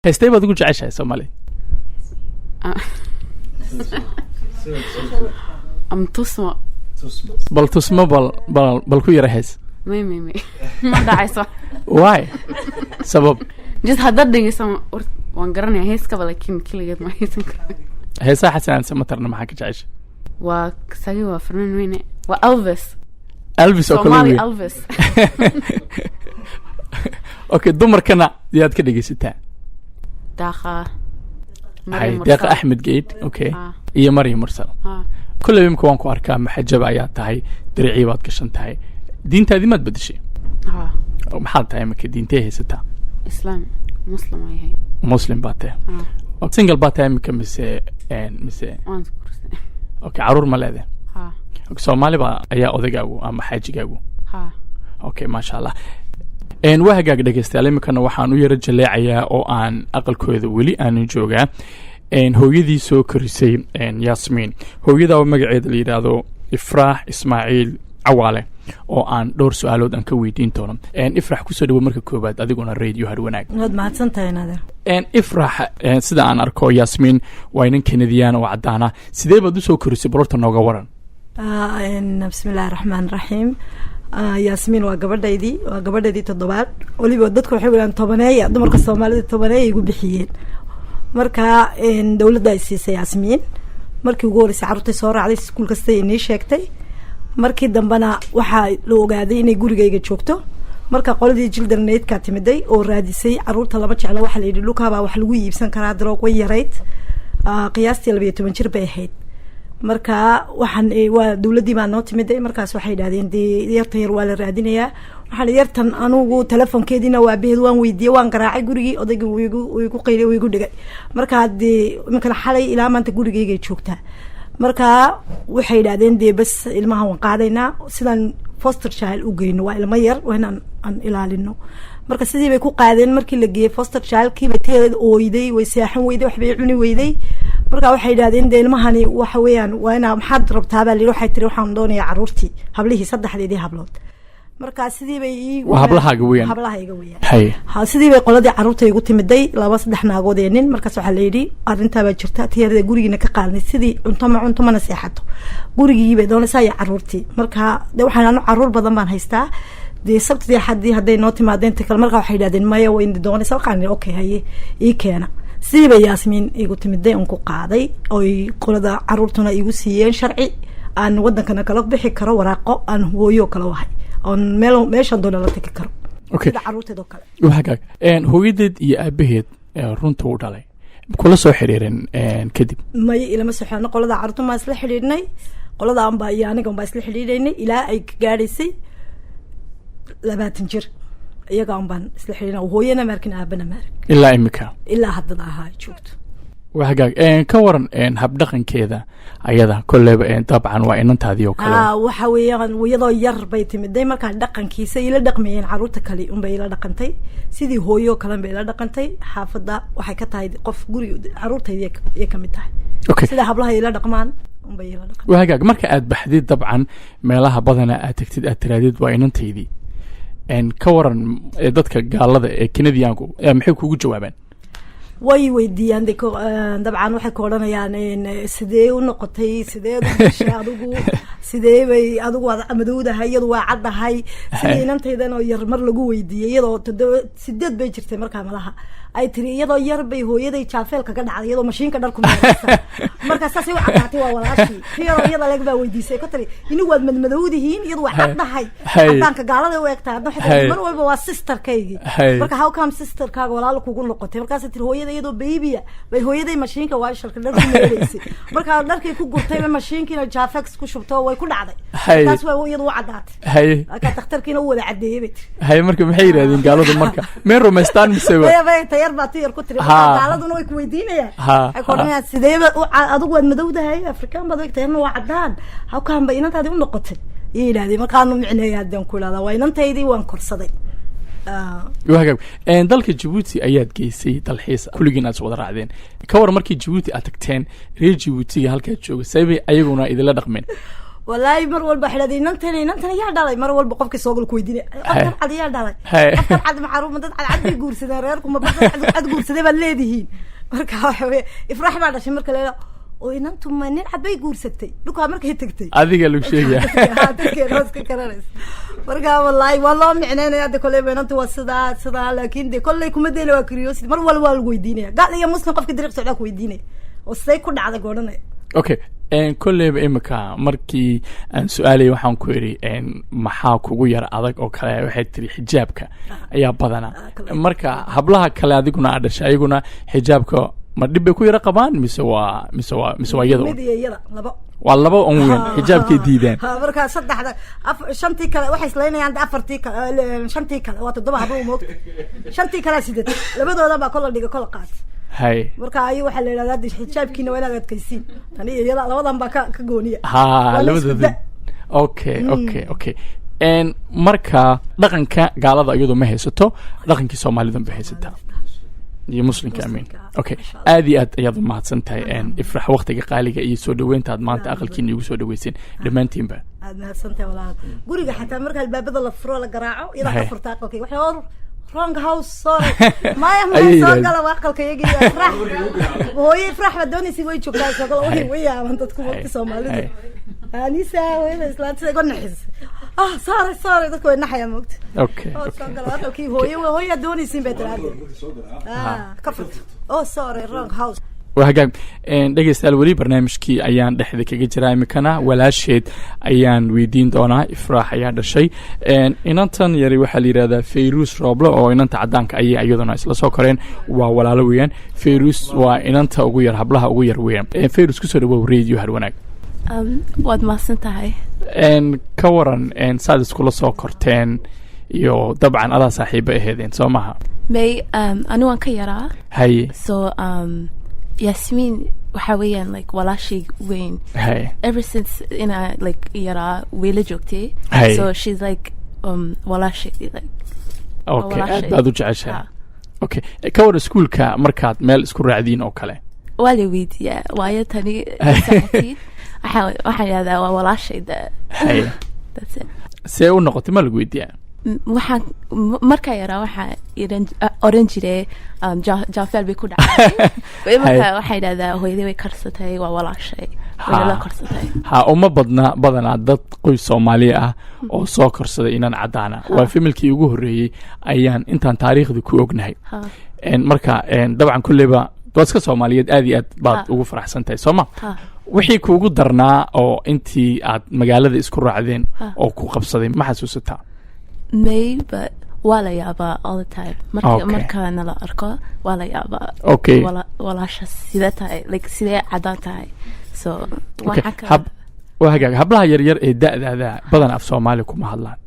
heestay baad ugu jeceshahay Soomaali am tusmo bal ku yara hees may ma dhacayso why sabab just hadda dhigayso waan garanaya heeska laakiin kaligeed ma heesan karo heesaha xasan samatarna maxaa ka jeceshay waa sagi waa fernand weyne waa Elvis oo kale Elvis okay dumarkana diyaad ka dhigaysataa داخل أحمد جيد أوكي هي مريم مرسل كل يوم كون كواركا محجبة آيات تاعي درعي واد كشن تاعي دين تاعي ما تبدي شيء محل تاعي مك دين تاعي ستا إسلام مسلم هي مسلم باته سينجل باته مك مسا أوكي عرور ملاذة أوكي سومالي با أيا أودجاو أما حاجي جاو أوكي ما شاء الله een wahagaaga dhageystayaal imikana waxaan u yara jaleecayaa oo aan aqalkooda weli aanu joogaa een hooyadii soo korisay Yasmin hooyada oo magaceeda la yiraahdo Ifraax Ismaaciil Cawaale oo aan dhowr su'aalood aan ka weydiin doono een Ifraax ku soo dhawo marka koobaad adiguna radio har wanaag wad mahadsantahay naadir een Ifraax sida aan arko Yasmin waa inan Kanadiyaan oo cadaana sidee baad u soo korisay barorta nooga waran bismillaahir rahmaanir rahiim Yasmin waa gabadhaydii toddobaad waliba dadku waxay weeyaan tobaneeya dumarka Soomaalida tobaneeya igu bixiyeen marka dawladda ay siisay Yasmin markii ugu horeysay carruurtay soo raacday iskuul kasta ay inii sheegtay markii dambana waxaa la ogaaday inay gurigayga joogto marka qoladii children-aid ka timiday oo raadisay carruurta lama jecla waxa la yidhi lukaaba wax lagu iibsan karaa droog way yarayd qiyaastii 12 jir bay ahayd marka waxaan waa dawladii baa noo timiday markaas waxay yiraahdeen yartan yar waa la raadinayaa waxaan yartan anugu telefoonkeedina waa beed waan weydiiyay waan garaacay gurigii odayga wuu ku qeylay wuu dhiga marka imika xalay ilaa maanta gurigeyga joogtaa marka waxay yiraahdeen bas ilmaha waan qaadaynaa sidaan foster child u geeyno waa ilmo yar waxaan aan ilaalino marka sidii bay ku qaadeen markii la geeyay foster child kii bay teed ooyday way seexan weyday wax bay cuni weyday marka waxay yiraahdeen ilmahani waxa weeyaan waa ina maxad rabtaa baa leeyahay waxay tiri waxaan doonayaa carruurtii hablihii saddexdeedii hablood marka sidii bay hablahaaga weeyaan hay sidii bay qoladii carruurta igu timiday laba saddex naagood ee nin markaas waxa la yiri arinta baa jirta tiyada gurigiina ka qaadnay sidii cunto ma naseexato gurigii bay doonaysaa ya carruurtii marka waxaan carruur badan baan haystaa sabtidii xadii haday noo timaadeen tikal marka waxay yiraahdeen maya way doonaysaa waxaan okay haye ii keena sidii bay Yasmin igu timiday on ku qaaday oo qolada carruurtuna igu siiyeen sharci aan wadankana kala bixi karo waraaqo aan hooyo kala wahay on meesha doona la tagi karo okay carruurteedo kale waxaag hooyadeed iyo aabaheed runta u dhalay kula soo xiriireen kadib may ilama saxano qolada carruurta ma isla xiriirnay qolada aan baa iyo aniga baa isla xiriireynay ilaa ay gaadhaysay 20 jir iyaga aan baan isla xiriirnay hooyana markin aabana markin ilaa imika ilaa hadda ahaa joogto waxaag ka waran hab dhaqankeeda ayada kulleeba dabcan waa inantaadii oo kale waxa weeyaan iyadoo yar bay timiday marka dhaqankiisa ila dhaqmayeen carruurta kale bay ila dhaqantay sidii hooyo kale bay ila dhaqantay xaafada waxay ka tahay qof guriga carruurtayda ay ka mid tahay sida hablaha ila dhaqmaan bay ila dhaqantay waxaag marka aad baxdid dabcan meelaha badana aad tagtid aad tiraadid waa inantaydii ka waran dadka gaalada ee Kanadiyaanku maxay kugu jawaabaan way weydiiyaan dabcan waxay ku oranayaan sidee u noqotay sidee u gashay adigu sidee bay adigu amadowdahay iyadu waa cadahay sidee inanteedan oo yar mar lagu weydiiyay iyadoo 8 bay jirtay markaa malaha ay tiri iyadoo yar bay hooyaday jaafeelka ka dhacday iyadoo mashiinka dharku maraysa marka saasay u cadaatay waa walaashii iyada lag baa weydiisay ka tiri inuu waad madmadowdihiin iyadu waa cadahay hadanka gaalada u eegtaa mar walba waa sisterkaygi marka how come sisterkaaga walaal kugu noqotay markaas tiri hooyaday iyadoo baby bay hooyaday mashiinka waa sharka dharku mareysay marka dharkay ku gurtay mashiinkiina jaafex ku shubto way ku dhacday taas waa iyadu u cadaatay ka dhakhtarkiina uu wada cadeeyay hay marka maxay yiraahdeen gaaladu marka meel rumaystaan mise yar baa tiyar ku tiri gaaladuna way ku weydiinayaan ay qornayaan sidee adigu waad madowdahay Afrikaan baad eegtayna waa cadaan how come bay inantaadi u noqotay yiraahday markaan micneeyaa dan ku laada waa inantaydii waan korsaday waxaag dalka Djibouti ayaad geysay dalxiis kulligiin aad wada raacdeen ka war markii Djibouti aad tagteen reer Djibouti halka jooga sabay ayaguna idila dhaqmeen والله مر والبا حلادي ننتني يا دالي مر والبا قفك سوق الكويدين قفك عاد يا دالي قفك عاد معروف مدد عاد يغورسدان reerku ma cad guursaday baa leedihiin marka waxa weey ifraax baa dhashay marka leeyahay oo inantu ma nin cad bay guursatay duka markay tagtay adiga lagu sheegay dadkeen hoos ka karays marka wallahi walaa micneynaya de kulay inantu waa sidaa laakiin de kulay kuma deelo waa curiosity mar walba waa lagu weydiinaya gaal iyo muslim qofka dariiq socda ku weydiinay oo say ku dhacday goodhanay okay kolleyba imika markii aan su-aalay waxaan ku yidhi maxaa kugu yar adag oo kale waxay tiri xijaabka ayaa badana marka hablaha kale adiguna aa dhashay ayaguna xijaabka ma dhib bay ku yara qabaan mise waa iyada waa laba on weyn xijaabkay diideen marka saddexda shantii kale waxay islaynayaan afartii kale shantii kale waa toddoba hablo moogta shantii kale sidad labadooda baa kala dhiga kala qaat hay marka ay waxa la yiraahdaa xijaabkiina waa inaad adkaysiin tani iyada labadan baa ka gooniya labadooda okay marka dhaqanka gaalada iyadu ma haysato dhaqankii Soomaalidan ba haysataa iyo muslimka amiin okay aad iyo aad ayaad mahadsan tahay ifrax waqtiga qaaliga iyo soo dhaweynta aad maanta aqalkiina igu soo dhaweyseen dhamaantiinba aad mahadsan tahay walaal guriga xataa marka albaabada la furo la garaaco ila ka furtaa aqalkii waxa hor wrong house sorry ma soo gala aqalka yaga ifrax hooyo ifrax badoonisi way joogtaa soo gala way yaaban dadku waqti Soomaalida anisa way islaanta gonaxis sorry dadku way naxaya moogta okay soo gala aqalkii hooyo doonisi bay tiraahday ka furto sorry wrong house وهاجم dhegeystayaal weli barnaamijkii ayaan dhexda kaga jiraa imikana walaasheed ayaan weydiin doonaa ifraax ayaa dhashay inantan yari waxaa la yidhahdaa Fayrus Roble oo inanta cadaanka ayay iyaduna isla soo koreen waa walaalo weeyaan Fayrus waa inanta ugu yar hablaha ugu yar weeyaan Fayrus kusoo dhawow radio har wanaag waad mahadsan tahay ka waran saad iskula soo korteen iyo dabcan adaa saaxiibo aheedeen soo maha may anu waan ka yaraa haye so Yasmin waxa weeyaan like walaashay weyn ever since in a like yara wayla joogtay so she's like walaashay like okay aad u jeceshahay okay ka war iskuulka markaad meel isku raacdiin oo kale wali weydiya waayo tani saacid waxa yada walaashay that's it see u noqotay ma lagu weydiyaa waxaan marka yaraa waxaa oran jiray jaafel bay ku dhacay marka waxay yidhahdaa hooyadii way karsatay waa walaashay wayla karsatay uma badanaa dad qoys Soomaali ah oo soo korsaday inaan cadaana waa familkii ugu horeeyay ayaan intaan taariikhda ku ognahay marka dabcan kulleyba dadka Soomaaliyeed aad iyo aad baad ugu faraxsantahay Sooma wixii kuugu darnaa oo intii aad magaalada isku raacdeen oo ku qabsaday ma xasuusataa maybe wala yaaba all the time marka nala arko wala yaaba okay walaasha sida tahay like sida cadaan tahay so waxa hablaha yar yar ee da'daada badan af Soomaali kuma hadlaan